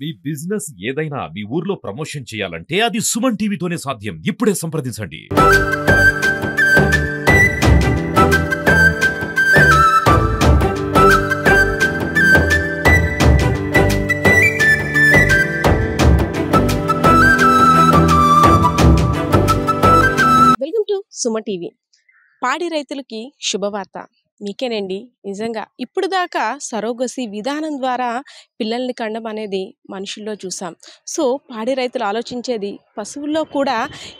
మీ business ఏదైనా మీ ఊర్లో promotion చేయాలంటే అది సుమన్ టీవీతోనే సాధ్యం. ఇప్పుడే సంప్రదించండి. Welcome to Suma TV. పాడి రైతులకి శుభవార్త. మీకేనండి, నిజంగా ఇప్పుడు దాకా సరోగసి విధానం ద్వారా పిల్లల్ని కండం అనేది మనుషుల్లో చూసాం. సో పాడి రైతులు ఆలోచించేది పశువుల్లో కూడా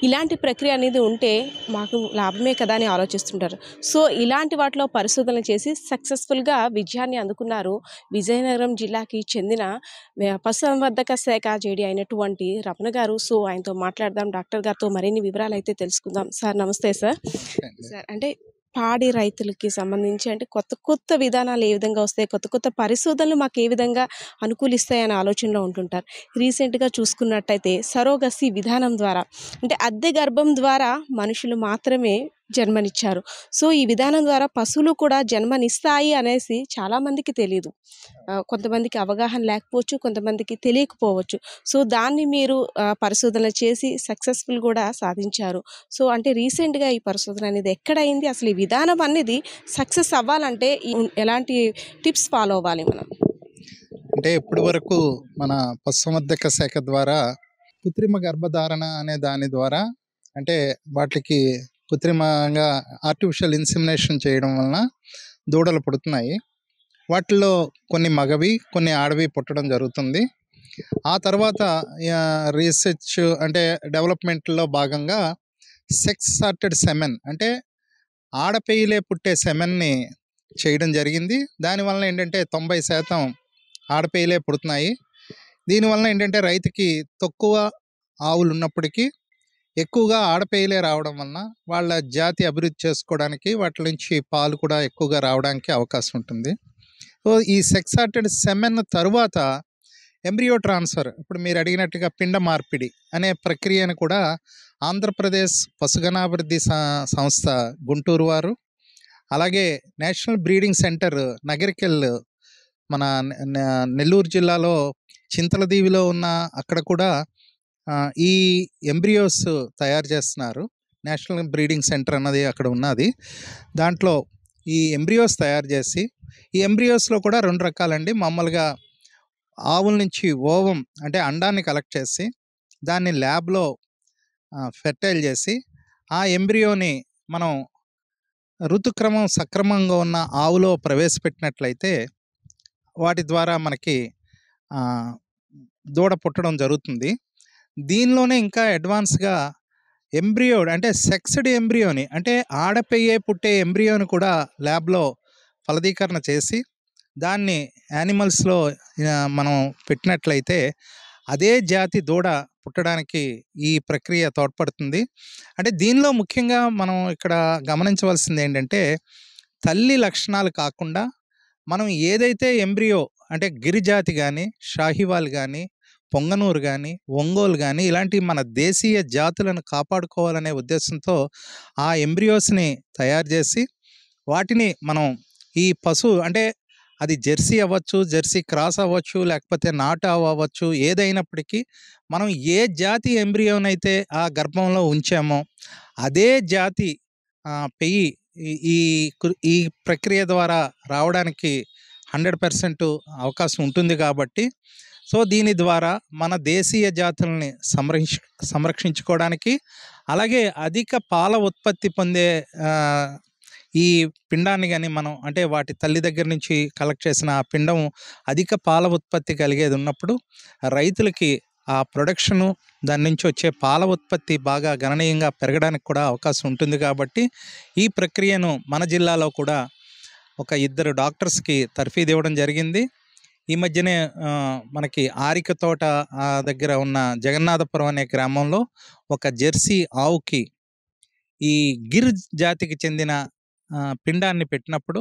ఇలాంటి ప్రక్రియ అనేది ఉంటే మాకు లాభమే కదా అని ఆలోచిస్తుంటారు. సో ఇలాంటి వాటిలో పరిశోధనలు చేసి సక్సెస్ఫుల్గా విజయాన్ని అందుకున్నారు విజయనగరం జిల్లాకి చెందిన పశుసంవర్ధక శాఖ జేడీ అయినటువంటి రమణ గారు. సో ఆయనతో మాట్లాడదాం, డాక్టర్ గారితో మరిన్ని వివరాలు అయితే తెలుసుకుందాం. సార్ నమస్తే. సార్ అంటే పాడి రైతులకి సంబంధించి అంటే కొత్త కొత్త విధానాలు ఏ విధంగా వస్తాయి, కొత్త కొత్త పరిశోధనలు మాకు ఏ విధంగా అనుకూలిస్తాయనే ఆలోచనలో ఉంటుంటారు. రీసెంట్గా చూసుకున్నట్టయితే సరోగసి విధానం ద్వారా అంటే అద్దె గర్భం ద్వారా మనుషులు మాత్రమే జన్మనిచ్చారు. సో ఈ విధానం ద్వారా పశువులు కూడా జన్మనిస్తాయి అనేసి చాలామందికి తెలియదు. కొంతమందికి అవగాహన లేకపోవచ్చు, కొంతమందికి తెలియకపోవచ్చు. సో దాన్ని మీరు పరిశోధన చేసి సక్సెస్ఫుల్ కూడా సాధించారు. సో అంటే రీసెంట్గా ఈ పరిశోధన అనేది ఎక్కడైంది, అసలు ఈ విధానం అనేది సక్సెస్ అవ్వాలంటే ఎలాంటి టిప్స్ ఫాలో అవ్వాలి మనం? అంటే ఇప్పటి వరకు మన పశుసంవర్ధక శాఖ ద్వారా కృత్రిమ గర్భధారణ అనే దాని ద్వారా అంటే వాటికి కృత్రిమంగా ఆర్టిఫిషియల్ ఇన్సెమినేషన్ చేయడం వలన దూడలు పుడుతున్నాయి. వాటిల్లో కొన్ని మగవి, కొన్ని ఆడవి పుట్టడం జరుగుతుంది. ఆ తర్వాత రీసెర్చ్ అంటే డెవలప్మెంట్లో భాగంగా సెక్స్ సార్టెడ్ సెమెన్ అంటే ఆడపేయిలే పుట్టే సెమెన్ని చేయడం జరిగింది. దానివల్ల ఏంటంటే 90% ఆడపేయిలే పుడుతున్నాయి. దీనివల్ల ఏంటంటే రైతుకి తక్కువ ఆవులు ఉన్నప్పటికీ ఎక్కువగా ఆడపేయిలే రావడం వలన వాళ్ళ జాతి అభివృద్ధి చేసుకోవడానికి వాటి నుంచి పాలు కూడా ఎక్కువగా రావడానికి అవకాశం ఉంటుంది. సో ఈ సెక్స్ సార్టెడ్ సెమెన్ తరువాత ఎంబ్రియో ట్రాన్స్ఫర్, ఇప్పుడు మీరు అడిగినట్టుగా పిండ మార్పిడి అనే ప్రక్రియను కూడా ఆంధ్రప్రదేశ్ పశుగణాభివృద్ధి సంస్థ గుంటూరు వారు, అలాగే నేషనల్ బ్రీడింగ్ సెంటర్ నగరికెల్ మన నెల్లూరు జిల్లాలో చింతలదీవిలో ఉన్న అక్కడ కూడా ఈ ఎంబ్రియోస్ తయారు చేస్తున్నారు. నేషనల్ బ్రీడింగ్ సెంటర్ అన్నది అక్కడ ఉన్నది. దాంట్లో ఈ ఎంబ్రియోస్ తయారు చేసి, ఈ ఎంబ్రియోస్లో కూడా 2 రకాలండి. మామూలుగా ఆవుల నుంచి ఓవం అంటే అండాన్ని కలెక్ట్ చేసి దాన్ని ల్యాబ్లో ఫెర్టైల్ చేసి ఆ ఎంబ్రియోని మనం ఋతుక్రమం సక్రమంగా ఉన్న ఆవులో ప్రవేశపెట్టినట్లయితే వాటి ద్వారా మనకి దూడ పుట్టడం జరుగుతుంది. దీనిలోనే ఇంకా అడ్వాన్స్గా ఎంబ్రియో అంటే సెక్స్డ్ ఎంబ్రియోని అంటే ఆడపెయ్యే పుట్టే ఎంబ్రియోని కూడా ల్యాబ్లో ఫలదీకరణ చేసి దాన్ని యానిమల్స్లో మనం పెట్టినట్లయితే అదే జాతి దూడ పుట్టడానికి ఈ ప్రక్రియ తోడ్పడుతుంది. అంటే దీనిలో ముఖ్యంగా మనం ఇక్కడ గమనించవలసింది ఏంటంటే తల్లి లక్షణాలు కాకుండా మనం ఏదైతే ఎంబ్రియో అంటే గిరిజాతి కానీ, షాహివాల్ కానీ, పొంగనూరు కానీ, ఒంగోలు కానీ ఇలాంటి మన దేశీయ జాతులను కాపాడుకోవాలనే ఉద్దేశంతో ఆ ఎంబ్రియోస్ని తయారు చేసి వాటిని మనం ఈ పశువు అంటే అది జెర్సీ అవ్వచ్చు, జెర్సీ క్రాస్ అవ్వచ్చు, లేకపోతే నాటు అవ్వచ్చు, ఏదైనప్పటికీ మనం ఏ జాతి ఎంబ్రియోనైతే ఆ గర్భంలో ఉంచామో అదే జాతి పెయ్యి ఈ ఈ ప్రక్రియ ద్వారా రావడానికి 100% అవకాశం ఉంటుంది. కాబట్టి సో దీని ద్వారా మన దేశీయ జాతుల్ని సంరక్షించుకోవడానికి, అలాగే అధిక పాల ఉత్పత్తి పొందే ఈ పిండాన్ని కానీ మనం అంటే వాటి తల్లి దగ్గర నుంచి కలెక్ట్ చేసిన ఆ పిండం అధిక పాల ఉత్పత్తి కలిగేది ఉన్నప్పుడు రైతులకి ఆ ప్రొడక్షను దాని నుంచి వచ్చే పాల ఉత్పత్తి బాగా గణనీయంగా పెరగడానికి కూడా అవకాశం ఉంటుంది. కాబట్టి ఈ ప్రక్రియను మన జిల్లాలో కూడా ఒక 2 డాక్టర్స్కి తర్ఫీదు ఇవ్వడం జరిగింది. ఈ మధ్యనే మనకి ఆరిక తోట దగ్గర ఉన్న జగన్నాథపురం అనే గ్రామంలో ఒక జెర్సీ ఆవుకి ఈ గిర్ జాతికి చెందిన పిండాన్ని పెట్టినప్పుడు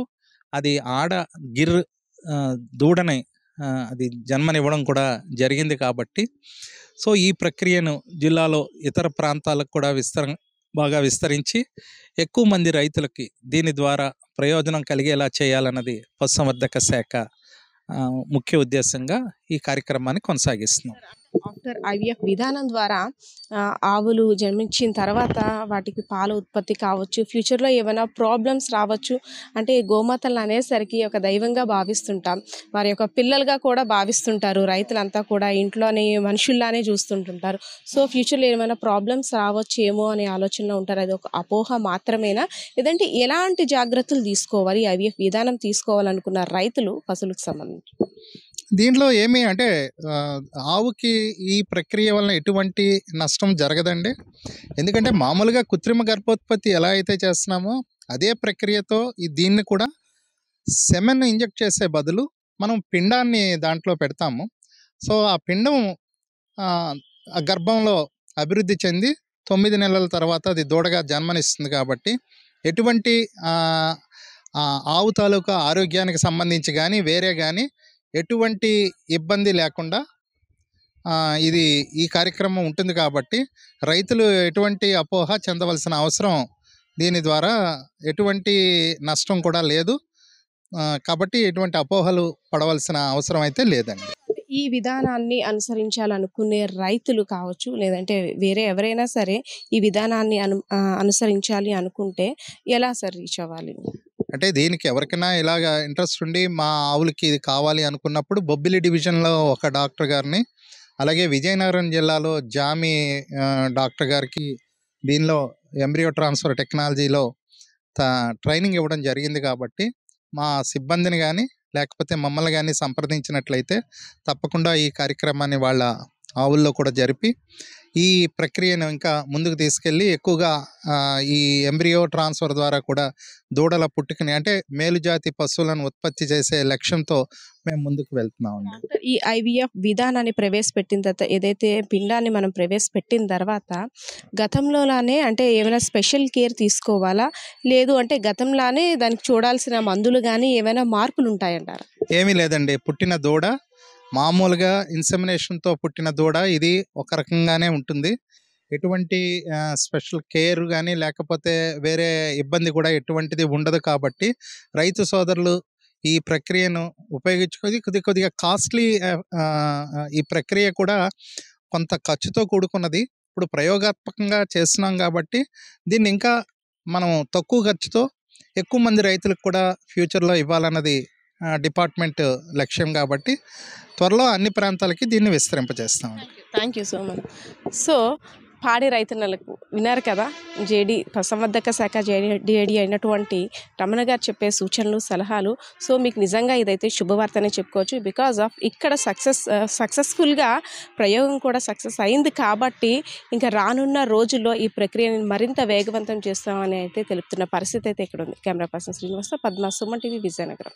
అది ఆడ గిర్ దూడని అది జన్మనివ్వడం కూడా జరిగింది. కాబట్టి సో ఈ ప్రక్రియను జిల్లాలో ఇతర ప్రాంతాలకు కూడా బాగా విస్తరించి ఎక్కువ మంది రైతులకి దీని ద్వారా ప్రయోజనం కలిగేలా చేయాలన్నది పశుసంవర్ధక శాఖ ముఖ్య ఉద్దేశంగా ఈ కార్యక్రమాన్ని కొనసాగిస్తున్నాం. ఆఫ్టర్ ఐవీఎఫ్ విధానం ద్వారా ఆవులు జన్మించిన తర్వాత వాటికి పాల ఉత్పత్తి కావచ్చు, ఫ్యూచర్లో ఏమైనా ప్రాబ్లమ్స్ రావచ్చు. అంటే గోమాతలను అనేసరికి ఒక దైవంగా భావిస్తుంటాం, వారి యొక్క పిల్లలుగా కూడా భావిస్తుంటారు. రైతులంతా కూడా ఇంట్లోనే మనుషుల్లానే చూస్తుంటుంటారు. సో ఫ్యూచర్లో ఏమైనా ప్రాబ్లమ్స్ రావచ్చేమో అనే ఆలోచనలో ఉంటారు. అది ఒక అపోహ మాత్రమేనా, లేదంటే ఎలాంటి జాగ్రత్తలు తీసుకోవాలి ఐవీఎఫ్ విధానం తీసుకోవాలనుకున్న రైతులు పశువులకు సంబంధించి? దీంట్లో ఏమి అంటే ఆవుకి ఈ ప్రక్రియ వలన ఎటువంటి నష్టం జరగదండి. ఎందుకంటే మామూలుగా కృత్రిమ గర్భోత్పత్తి ఎలా అయితే చేస్తున్నామో అదే ప్రక్రియతో దీన్ని కూడా సెమెన్ ఇంజెక్ట్ చేసే బదులు మనం పిండాన్ని దాంట్లో పెడతాము. సో ఆ పిండం ఆ గర్భంలో అభివృద్ధి చెంది 9 నెలల తర్వాత అది దూడగా జన్మనిస్తుంది. కాబట్టి ఎటువంటి ఆవు తాలూకా ఆరోగ్యానికి సంబంధించి కానీ వేరే కానీ ఎటువంటి ఇబ్బంది లేకుండా ఈ కార్యక్రమం ఉంటుంది. కాబట్టి రైతులు ఎటువంటి అపోహ చెందవలసిన అవసరం, దీని ద్వారా ఎటువంటి నష్టం కూడా లేదు. కాబట్టి ఎటువంటి అపోహలు పడవలసిన అవసరం అయితే లేదండి. ఈ విధానాన్ని అనుసరించాలనుకునే రైతులు కావచ్చు, లేదంటే వేరే ఎవరైనా సరే ఈ విధానాన్ని అనుసరించాలి అనుకుంటే ఎలా సార్ రీచ్ అవ్వాలి? అంటే దీనికి ఎవరికైనా ఇలాగ ఇంట్రెస్ట్ ఉండి మా ఆవులకి ఇది కావాలి అనుకున్నప్పుడు బొబ్బిలి డివిజన్లో ఒక డాక్టర్ గారిని, అలాగే విజయనగరం జిల్లాలో జామి డాక్టర్ గారికి దీనిలో ఎంబ్రియో ట్రాన్స్ఫర్ టెక్నాలజీలో ట్రైనింగ్ ఇవ్వడం జరిగింది. కాబట్టి మా సిబ్బందిని కానీ లేకపోతే మమ్మల్ని కానీ సంప్రదించినట్లయితే తప్పకుండా ఈ కార్యక్రమాన్ని వాళ్ళ ఆవుల్లో కూడా జరిపి ఈ ప్రక్రియను ఇంకా ముందుకు తీసుకెళ్ళి ఎక్కువగా ఈ ఎంబ్రియో ట్రాన్స్ఫర్ ద్వారా కూడా దూడల పుట్టుకని అంటే మేలుజాతి పశువులను ఉత్పత్తి చేసే లక్ష్యంతో మేము ముందుకు వెళ్తున్నామండి. ఈ ఐవీఎఫ్ విధానాన్ని ప్రవేశపెట్టిన తర్వాత, ఏదైతే పిండాన్ని మనం ప్రవేశపెట్టిన తర్వాత గతంలోలానే అంటే ఏమైనా స్పెషల్ కేర్ తీసుకోవాలా, లేదు అంటే గతంలానే దానికి చూడాల్సిన మందులు కానీ ఏమైనా మార్పులు ఉంటాయంటారా? ఏమీ లేదండి. పుట్టిన దూడ మామూలుగా ఇన్సెమినేషన్తో పుట్టిన దూడ ఇది ఒక రకంగానే ఉంటుంది. ఎటువంటి స్పెషల్ కేర్ కానీ లేకపోతే వేరే ఇబ్బంది కూడా ఎటువంటిది ఉండదు. కాబట్టి రైతు సోదరులు ఈ ప్రక్రియను ఉపయోగించుకొని కొద్దిగా కాస్ట్లీ ఈ ప్రక్రియ కూడా కొంత ఖర్చుతో కూడుకున్నది. ఇప్పుడు ప్రయోగాత్మకంగా చేస్తున్నాం కాబట్టి దీన్ని ఇంకా మనం తక్కువ ఖర్చుతో ఎక్కువ మంది రైతులకు కూడా ఫ్యూచర్లో ఇవ్వాలన్నది డిపార్ట్మెంట్ లక్ష్యం. కాబట్టి త్వరలో అన్ని ప్రాంతాలకి దీన్ని విస్తరింపజేస్తాం. Thank you so much. So పాడి రైతన్నలకు విన్నారు కదా, పశుసంవర్ధక శాఖ జేడీ అయినటువంటి రమణ గారు చెప్పే సూచనలు, సలహాలు. సో మీకు నిజంగా ఇదైతే శుభవార్తనే చెప్పుకోవచ్చు. బికాజ్ ఆఫ్ ఇక్కడ సక్సెస్ఫుల్గా ప్రయోగం కూడా సక్సెస్ అయింది. కాబట్టి ఇంకా రానున్న రోజుల్లో ఈ ప్రక్రియను మరింత వేగవంతం చేస్తామని అయితే తెలుపుతున్న పరిస్థితి అయితే ఇక్కడ ఉంది. Camera person Srinivasa, Padma, Suman TV, Vizianagaram.